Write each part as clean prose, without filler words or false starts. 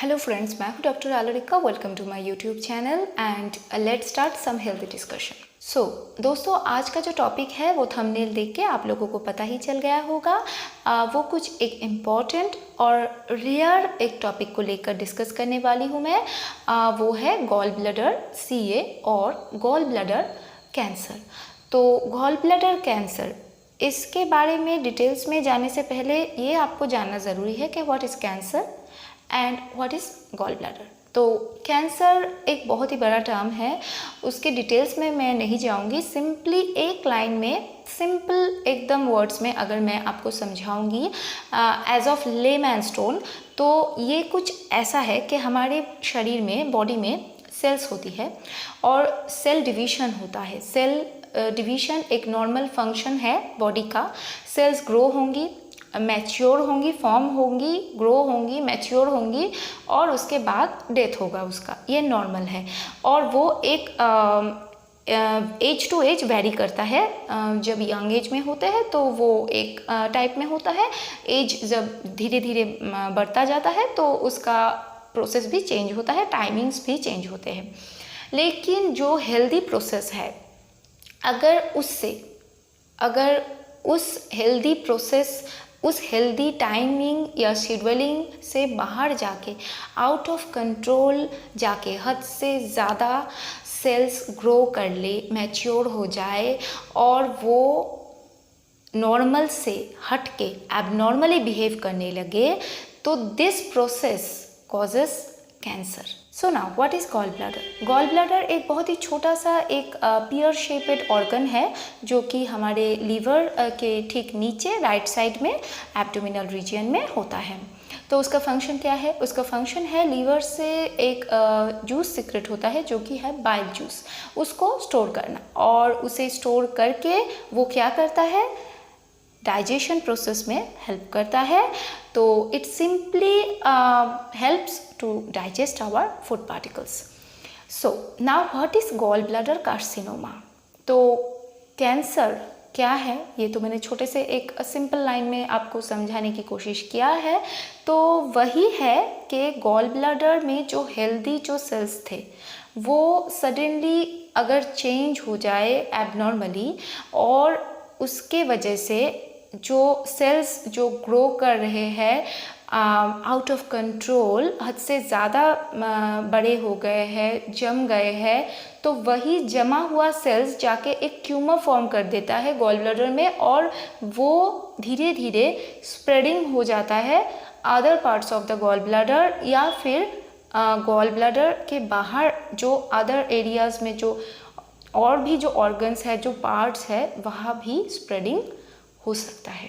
Hello friends, मैं हूँ doctor Alorika. Welcome to my YouTube channel and let's start some healthy discussion. So दोस्तों, आज का जो टॉपिक है वो थंबनेल देख के आप लोगों को पता ही चल गया होगा। वो कुछ एक इम्पॉर्टेंट और रेयर एक टॉपिक को लेकर डिस्कस करने वाली हूँ मैं। वो है गॉल ब्लैडर CA और गॉल ब्लैडर कैंसर। तो गॉल ब्लैडर कैंसर, इसके बारे में डिटेल्स में जाने से पहले ये आपको जानना ज़रूरी है कि what is cancer and what is gall bladder. तो कैंसर एक बहुत ही बड़ा टर्म है, उसके डिटेल्स में मैं नहीं जाऊंगी। सिंपली एक लाइन में, सिंपल एकदम वर्ड्स में अगर मैं आपको समझाऊंगी एज ऑफ लेमैन टोन, तो ये कुछ ऐसा है कि हमारे शरीर में, बॉडी में सेल्स होती है और सेल डिवीज़न होता है। सेल डिवीज़न एक नॉर्मल फंक्शन है बॉडी का। सेल्स ग्रो होंगी, मैच्योर होंगी, फॉर्म होंगी, ग्रो होंगी, मैच्योर होंगी और उसके बाद डेथ होगा उसका। ये नॉर्मल है और वो एक एज टू एज वेरी करता है। जब यंग एज में होते हैं तो वो एक टाइप में होता है। एज जब धीरे धीरे बढ़ता जाता है तो उसका प्रोसेस भी चेंज होता है, टाइमिंग्स भी चेंज होते हैं। लेकिन जो हेल्दी प्रोसेस है, अगर उस हेल्दी प्रोसेस, उस हेल्दी टाइमिंग या शेड्यूलिंग से बाहर जाके, आउट ऑफ कंट्रोल जाके, हद से ज़्यादा सेल्स ग्रो कर ले, मैच्योर हो जाए और वो नॉर्मल से हट के एबनॉर्मली बिहेव करने लगे, तो this process causes cancer. So now what is gall bladder? Gall bladder एक बहुत ही छोटा सा एक पियर शेपेड ऑर्गन है जो कि हमारे लीवर के ठीक नीचे राइट साइड में एब्डोमिनल रीजन में होता है। तो उसका फंक्शन क्या है? उसका फंक्शन है लीवर से एक जूस सीक्रेट होता है जो कि है बाइल जूस, उसको स्टोर करना। और उसे स्टोर करके वो क्या करता है? डाइजेशन प्रोसेस में हेल्प करता है। तो it simply helps to digest our food particles. So now what is gall bladder carcinoma? तो कैंसर क्या है, ये तो मैंने छोटे से एक सिंपल लाइन में आपको समझाने की कोशिश किया है। तो वही है कि गॉल ब्लैडर में जो हेल्दी जो सेल्स थे वो सडनली अगर चेंज हो जाए एबनॉर्मली, और उसके वजह से जो सेल्स जो ग्रो कर रहे हैं आउट ऑफ कंट्रोल, हद से ज़्यादा बड़े हो गए हैं, जम गए हैं, तो वही जमा हुआ सेल्स जाके एक ट्यूमर फॉर्म कर देता है गॉल ब्लैडर में और वो धीरे धीरे स्प्रेडिंग हो जाता है other parts of the gall bladder, या फिर गॉल ब्लैडर के बाहर जो अदर एरियाज़ में जो और भी जो ऑर्गन्स है, जो पार्ट्स है, वहाँ भी स्प्रेडिंग हो सकता है।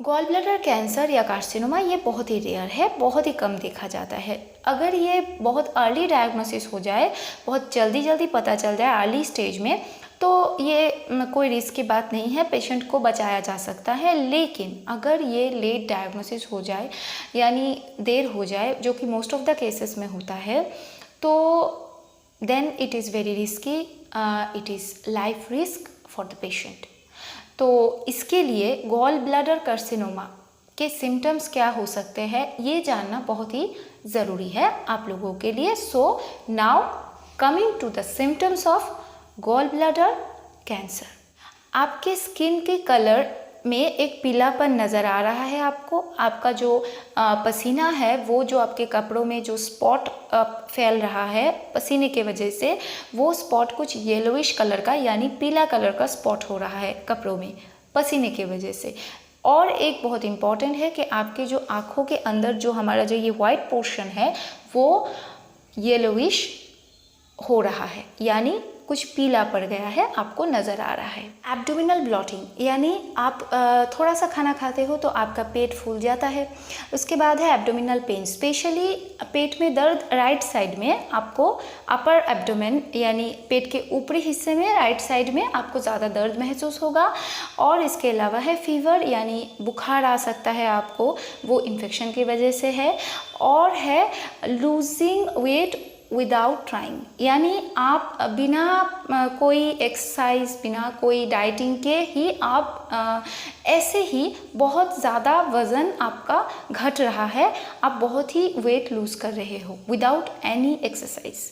गॉल ब्लैडर कैंसर या कार्सिनोमा ये बहुत ही रेयर है, बहुत ही कम देखा जाता है। अगर ये बहुत अर्ली डायग्नोसिस हो जाए, बहुत जल्दी पता चल जाए अर्ली स्टेज में, तो ये कोई रिस्क की बात नहीं है, पेशेंट को बचाया जा सकता है। लेकिन अगर ये लेट डायग्नोसिस हो जाए, यानी देर हो जाए, जो कि मोस्ट ऑफ द केसेस में होता है, तो then it is very risky, it is life risk for the patient. तो इसके लिए गॉल ब्लैडर कार्सिनोमा के सिम्टम्स क्या हो सकते हैं, ये जानना बहुत ही ज़रूरी है आप लोगों के लिए। So now coming to the symptoms of gall bladder cancer. आपके स्किन के कलर में एक पीलापन नज़र आ रहा है आपको। आपका जो पसीना है, वो जो आपके कपड़ों में जो स्पॉट फैल रहा है पसीने के वजह से, वो स्पॉट कुछ येलोइश कलर का, यानी पीला कलर का स्पॉट हो रहा है कपड़ों में पसीने के वजह से। और एक बहुत इम्पॉर्टेंट है कि आपके जो आँखों के अंदर जो हमारा जो ये वाइट पोर्शन है वो येलोइश हो रहा है, यानी कुछ पीला पड़ गया है, आपको नज़र आ रहा है। एब्डोमिनल ब्लॉटिंग, यानी आप थोड़ा सा खाना खाते हो तो आपका पेट फूल जाता है। उसके बाद है एब्डोमिनल पेन, स्पेशली पेट में दर्द राइट साइड में, आपको अपर एब्डोमेन यानी पेट के ऊपरी हिस्से में राइट साइड में आपको ज़्यादा दर्द महसूस होगा। और इसके अलावा है फीवर, यानी बुखार आ सकता है आपको, वो इन्फेक्शन की वजह से है। और है लूजिंग वेट विदाउट ट्राइंग, यानी आप बिना कोई एक्सरसाइज, बिना कोई डाइटिंग के ही आप ऐसे ही बहुत ज़्यादा वज़न आपका घट रहा है, आप बहुत ही वेट लूज़ कर रहे हो विदाउट एनी एक्सरसाइज।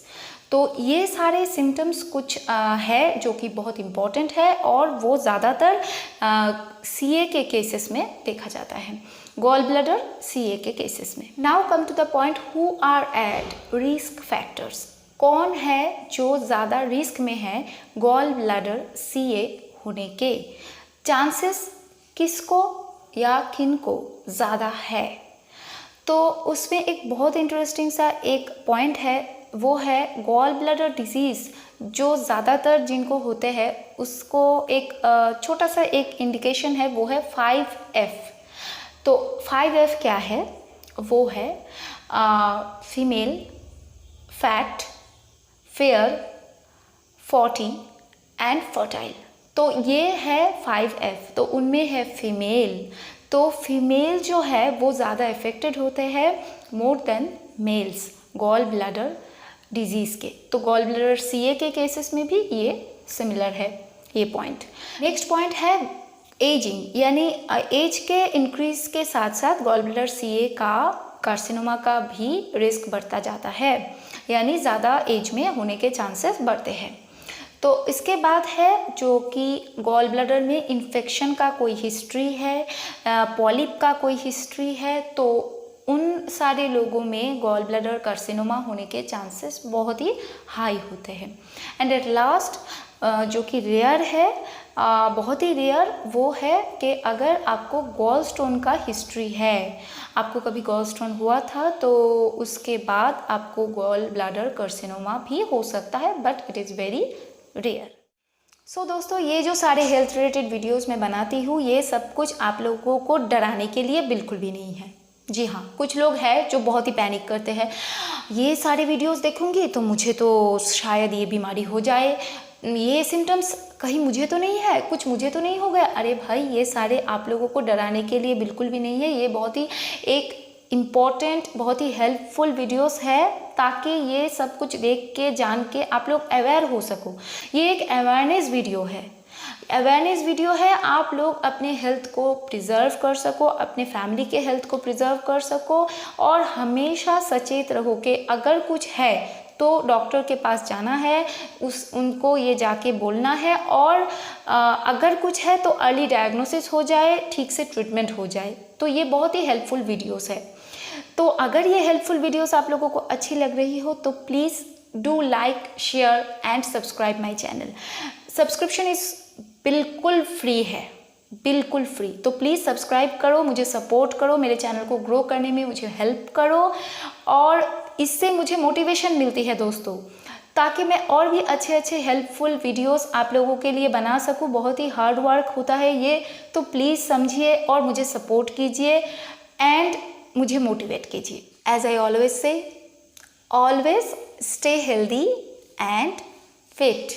तो ये सारे सिम्टम्स कुछ है जो कि बहुत इम्पॉर्टेंट है और वो ज़्यादातर CA के केसेस में देखा जाता है, गॉल ब्लैडर CA के केसेस में। Now come to the point, who are at risk factors. कौन है जो ज़्यादा रिस्क में है गॉल ब्लैडर CA होने के? चांसेस किसको या किन को ज़्यादा है? तो उसमें एक बहुत इंटरेस्टिंग सा एक पॉइंट है, वो है गॉल ब्लैडर डिजीज़ जो ज़्यादातर जिनको होते हैं उसको एक छोटा सा एक इंडिकेशन है, वो है 5F। तो 5F क्या है? वो है female, fat, fair, 40 and fertile. तो ये है 5F। तो उनमें है फीमेल, तो फीमेल जो है वो ज़्यादा अफेक्टेड होते हैं more than males gall bladder disease के। तो गॉल ब्लैडर CA के केसेस में भी ये सिमिलर है ये पॉइंट। नेक्स्ट पॉइंट है एजिंग, यानी एज के इंक्रीज के साथ साथ गॉल ब्लैडर CA का कार्सिनोमा का भी रिस्क बढ़ता जाता है, यानी ज़्यादा एज में होने के चांसेस बढ़ते हैं। तो इसके बाद है जो कि गॉल ब्लैडर में इन्फेक्शन का कोई हिस्ट्री है, पॉलिप का कोई हिस्ट्री है, तो उन सारे लोगों में गॉल ब्लैडर कार्सिनोमा होने के चांसेस बहुत ही हाई होते हैं। एंड एट लास्ट जो कि रेयर है, बहुत ही रेयर, वो है कि अगर आपको गॉल स्टोन का हिस्ट्री है, आपको कभी गॉल स्टोन हुआ था, तो उसके बाद आपको गॉल ब्लैडर कार्सिनोमा भी हो सकता है, but it is very rare. So दोस्तों, ये जो सारे हेल्थ रिलेटेड वीडियोस मैं बनाती हूँ, ये सब कुछ आप लोगों को डराने के लिए बिल्कुल भी नहीं है। जी हाँ, कुछ लोग हैं जो बहुत ही पैनिक करते हैं, ये सारे वीडियोस देखूंगी तो मुझे तो शायद ये बीमारी हो जाए, ये सिम्टम्स कहीं मुझे तो नहीं है, कुछ मुझे तो नहीं हो गया। अरे भाई, ये सारे आप लोगों को डराने के लिए बिल्कुल भी नहीं है। ये बहुत ही एक इम्पॉर्टेंट, बहुत ही हेल्पफुल वीडियोस है, ताकि ये सब कुछ देख के, जान के आप लोग अवेयर हो सको। ये एक अवेयरनेस वीडियो है, आप लोग अपने हेल्थ को प्रिजर्व कर सको, अपने फैमिली के हेल्थ को प्रिजर्व कर सको, और हमेशा सचेत रहो कि अगर कुछ है तो डॉक्टर के पास जाना है, उनको ये जाके बोलना है, और अगर कुछ है तो अर्ली डायग्नोसिस हो जाए, ठीक से ट्रीटमेंट हो जाए। तो ये बहुत ही हेल्पफुल वीडियोस है। तो अगर ये हेल्पफुल वीडियोस आप लोगों को अच्छी लग रही हो तो please do like, share and subscribe my channel. Subscription is बिल्कुल फ्री है, बिल्कुल फ्री। तो प्लीज़ सब्सक्राइब करो, मुझे सपोर्ट करो, मेरे चैनल को ग्रो करने में मुझे हेल्प करो, और इससे मुझे मोटिवेशन मिलती है दोस्तों, ताकि मैं और भी अच्छे अच्छे हेल्पफुल वीडियोस आप लोगों के लिए बना सकूं। बहुत ही हार्ड वर्क होता है ये, तो प्लीज़ समझिए और मुझे सपोर्ट कीजिए एंड मुझे मोटिवेट कीजिए। As I always say, always stay healthy and fit.